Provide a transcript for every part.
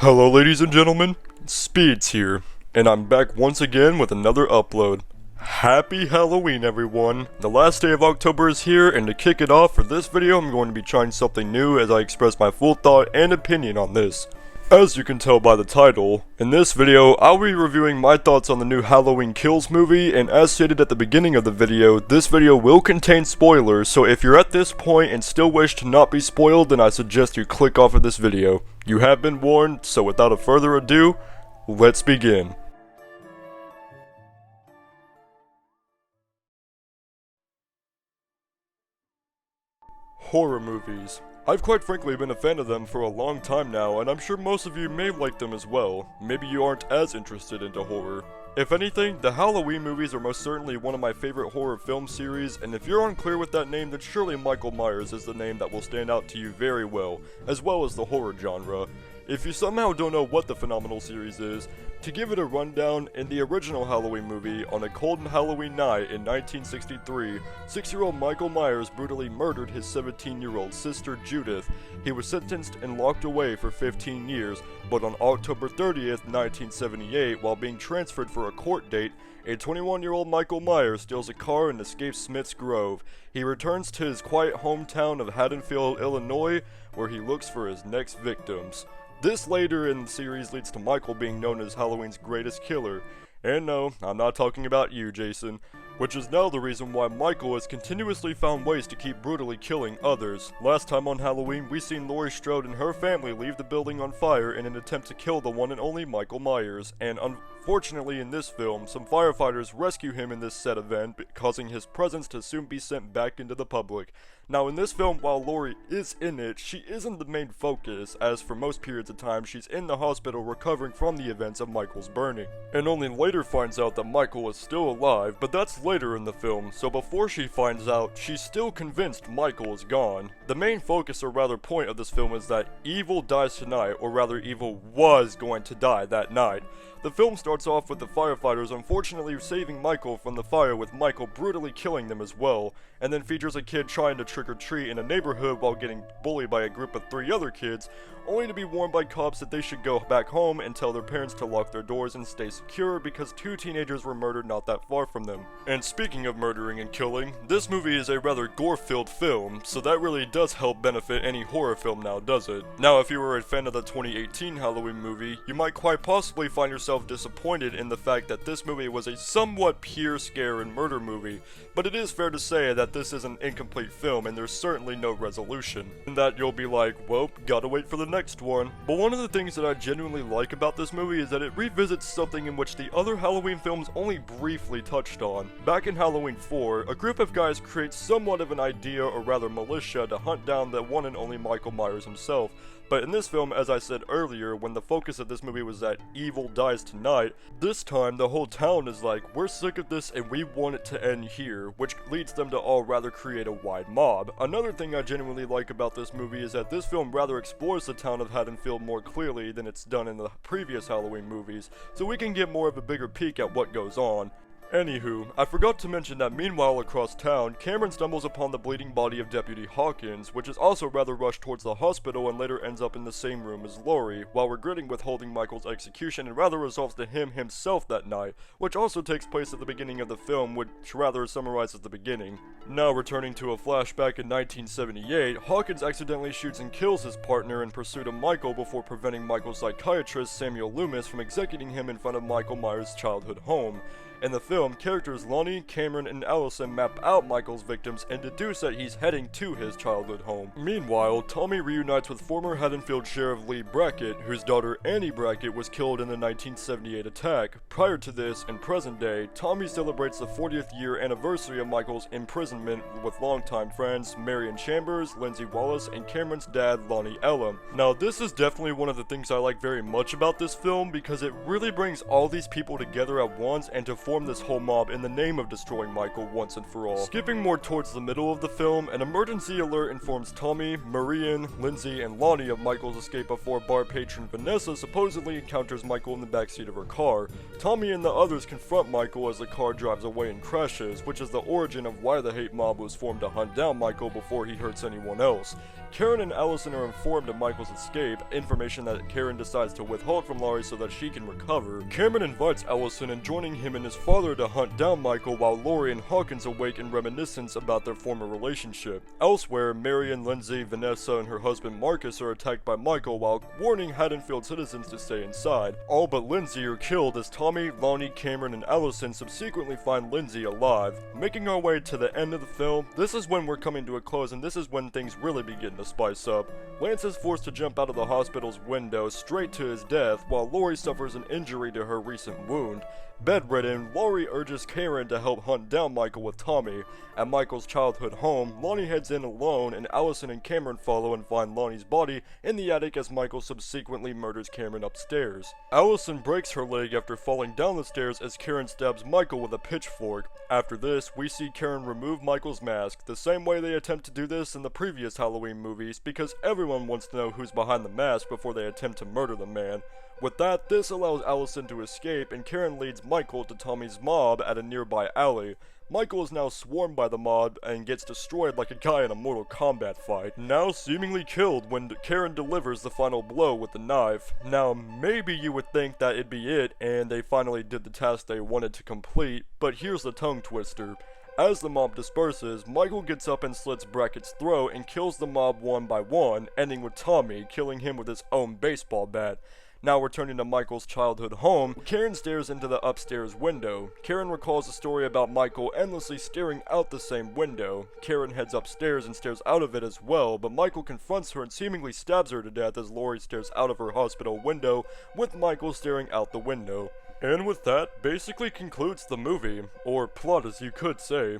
Hello ladies and gentlemen, Speeds here, and I'm back once again with another upload. Happy Halloween everyone! The last day of October is here, and to kick it off for this video I'm going to be trying something new as I express my full thought and opinion on this. As you can tell by the title, in this video I'll be reviewing my thoughts on the new Halloween Kills movie, and as stated at the beginning of the video, this video will contain spoilers, so if you're at this point and still wish to not be spoiled, then I suggest you click off of this video. You have been warned, so without a further ado, let's begin. Horror movies. I've quite frankly been a fan of them for a long time now, and I'm sure most of you may like them as well. Maybe you aren't as interested into horror. If anything, the Halloween movies are most certainly one of my favorite horror film series, and if you're unclear with that name, then surely Michael Myers is the name that will stand out to you very well as the horror genre. If you somehow don't know what the phenomenal series is, to give it a rundown, in the original Halloween movie, on a cold Halloween night in 1963, 6-year-old Michael Myers brutally murdered his 17-year-old sister Judith. He was sentenced and locked away for 15 years, but on October 30th, 1978, while being transferred for a court date, a 21-year-old Michael Myers steals a car and escapes Smith's Grove. He returns to his quiet hometown of Haddonfield, Illinois, where he looks for his next victims. This later in the series leads to Michael being known as Halloween's greatest killer. And no, I'm not talking about you, Jason. Which is now the reason why Michael has continuously found ways to keep brutally killing others. Last time on Halloween, we seen Laurie Strode and her family leave the building on fire in an attempt to kill the one and only Michael Myers. And unfortunately in this film, some firefighters rescue him in this said event, causing his presence to soon be sent back into the public. Now in this film, while Laurie is in it, she isn't the main focus, as for most periods of time she's in the hospital recovering from the events of Michael's burning. And only later finds out that Michael is still alive, but that's later in the film, so before she finds out, she's still convinced Michael is gone. The main focus, or rather point of this film, is that evil dies tonight, or rather evil was going to die that night. The film starts off with the firefighters unfortunately saving Michael from the fire, with Michael brutally killing them as well, and then features a kid trying to trick-or-treat in a neighborhood while getting bullied by a group of 3 other kids, only to be warned by cops that they should go back home and tell their parents to lock their doors and stay secure because 2 teenagers were murdered not that far from them. And speaking of murdering and killing, this movie is a rather gore-filled film, so that really does help benefit any horror film now, does it? Now, if you were a fan of the 2018 Halloween movie, you might quite possibly find yourself disappointed in the fact that this movie was a somewhat pure scare and murder movie, but it is fair to say that this is an incomplete film and there's certainly no resolution. And that you'll be like, well, gotta wait for the next one. But one of the things that I genuinely like about this movie is that it revisits something in which the other Halloween films only briefly touched on. Back in Halloween 4, a group of guys creates somewhat of an idea, or rather militia, to hunt down the one and only Michael Myers himself. But in this film, as I said earlier, when the focus of this movie was that evil dies tonight, this time the whole town is like, we're sick of this and we want it to end here, which leads them to all rather create a wide mob. Another thing I genuinely like about this movie is that this film rather explores the town of Haddonfield more clearly than it's done in the previous Halloween movies, so we can get more of a bigger peek at what goes on. Anywho, I forgot to mention that meanwhile across town, Cameron stumbles upon the bleeding body of Deputy Hawkins, which is also rather rushed towards the hospital and later ends up in the same room as Laurie, while regretting withholding Michael's execution and rather resolves to him himself that night, which also takes place at the beginning of the film, which rather summarizes the beginning. Now returning to a flashback in 1978, Hawkins accidentally shoots and kills his partner in pursuit of Michael before preventing Michael's psychiatrist Samuel Loomis from executing him in front of Michael Myers' childhood home. In the film, characters Lonnie, Cameron, and Allison map out Michael's victims and deduce that he's heading to his childhood home. Meanwhile, Tommy reunites with former Haddonfield Sheriff Lee Brackett, whose daughter Annie Brackett was killed in the 1978 attack. Prior to this, in present day, Tommy celebrates the 40th year anniversary of Michael's imprisonment with longtime friends Marion Chambers, Lindsay Wallace, and Cameron's dad, Lonnie Elam. Now, this is definitely one of the things I like very much about this film, because it really brings all these people together at once and to form this whole mob in the name of destroying Michael once and for all. Skipping more towards the middle of the film, an emergency alert informs Tommy, Marian, Lindsay, and Lonnie of Michael's escape before bar patron Vanessa supposedly encounters Michael in the backseat of her car. Tommy and the others confront Michael as the car drives away and crashes, which is the origin of why the hate mob was formed to hunt down Michael before he hurts anyone else. Karen and Allison are informed of Michael's escape, information that Karen decides to withhold from Laurie so that she can recover. Cameron invites Allison and joining him and his father to hunt down Michael while Laurie and Hawkins awake in reminiscence about their former relationship. Elsewhere, Marion, Lindsay, Vanessa, and her husband Marcus are attacked by Michael while warning Haddonfield citizens to stay inside. All but Lindsay are killed as Tommy, Lonnie, Cameron, and Allison subsequently find Lindsay alive. Making our way to the end of the film, this is when we're coming to a close and this is when things really begin to spice up. Lance is forced to jump out of the hospital's window straight to his death while Laurie suffers an injury to her recent wound. Bedridden, Laurie urges Karen to help hunt down Michael with Tommy. At Michael's childhood home, Lonnie heads in alone and Allison and Cameron follow and find Lonnie's body in the attic as Michael subsequently murders Cameron upstairs. Allison breaks her leg after falling down the stairs as Karen stabs Michael with a pitchfork. After this, we see Karen remove Michael's mask, the same way they attempt to do this in the previous Halloween movies because everyone wants to know who's behind the mask before they attempt to murder the man. With that, this allows Allison to escape and Karen leads Michael to Tommy's mob at a nearby alley. Michael is now swarmed by the mob and gets destroyed like a guy in a Mortal Kombat fight, now seemingly killed when Karen delivers the final blow with the knife. Now maybe you would think that it'd be it and they finally did the task they wanted to complete, but here's the tongue twister. As the mob disperses, Michael gets up and slits Brackett's throat and kills the mob one by one, ending with Tommy, killing him with his own baseball bat. Now returning to Michael's childhood home, Karen stares into the upstairs window. Karen recalls a story about Michael endlessly staring out the same window. Karen heads upstairs and stares out of it as well, but Michael confronts her and seemingly stabs her to death as Laurie stares out of her hospital window, with Michael staring out the window. And with that, basically concludes the movie, or plot as you could say.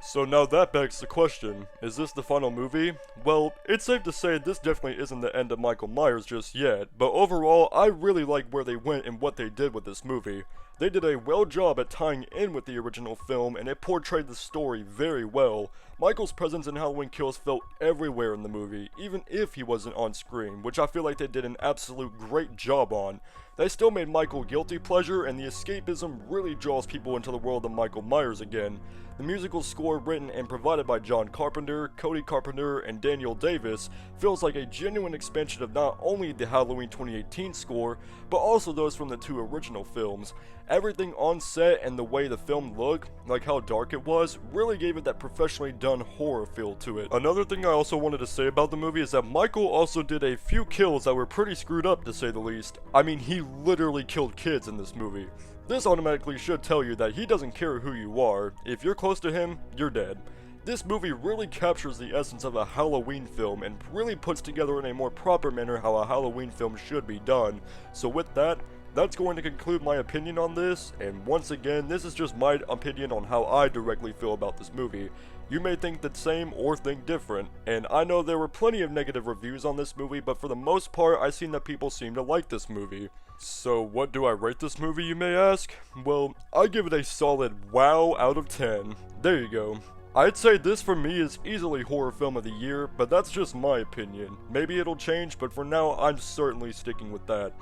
So now that begs the question, is this the final movie? Well, it's safe to say this definitely isn't the end of Michael Myers just yet, but overall, I really like where they went and what they did with this movie. They did a well job at tying in with the original film, and it portrayed the story very well. Michael's presence in Halloween Kills felt everywhere in the movie, even if he wasn't on screen, which I feel like they did an absolute great job on. They still made Michael guilty pleasure, and the escapism really draws people into the world of Michael Myers again. The musical score written and provided by John Carpenter, Cody Carpenter, and Daniel Davis feels like a genuine expansion of not only the Halloween 2018 score, but also those from the two original films. Everything on set and the way the film looked, like how dark it was, really gave it that professionally done horror feel to it. Another thing I also wanted to say about the movie is that Michael also did a few kills that were pretty screwed up to say the least. I mean, he literally killed kids in this movie. This automatically should tell you that he doesn't care who you are. If you're close to him, you're dead. This movie really captures the essence of a Halloween film and really puts together in a more proper manner how a Halloween film should be done. So with that, that's going to conclude my opinion on this, and once again, this is just my opinion on how I directly feel about this movie. You may think the same or think different, and I know there were plenty of negative reviews on this movie, but for the most part, I've seen that people seem to like this movie. So what do I rate this movie, you may ask? Well, I give it a solid wow out of 10. There you go. I'd say this for me is easily horror film of the year, but that's just my opinion. Maybe it'll change, but for now, I'm certainly sticking with that.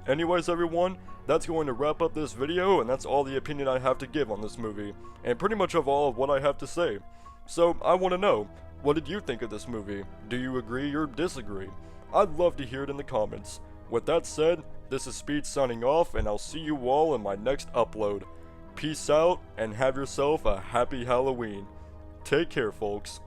Anyways everyone, that's going to wrap up this video, and that's all the opinion I have to give on this movie, and pretty much of all of what I have to say. So I want to know, what did you think of this movie? Do you agree or disagree? I'd love to hear it in the comments. With that said, this is Speed signing off, and I'll see you all in my next upload. Peace out, and have yourself a happy Halloween. Take care, folks.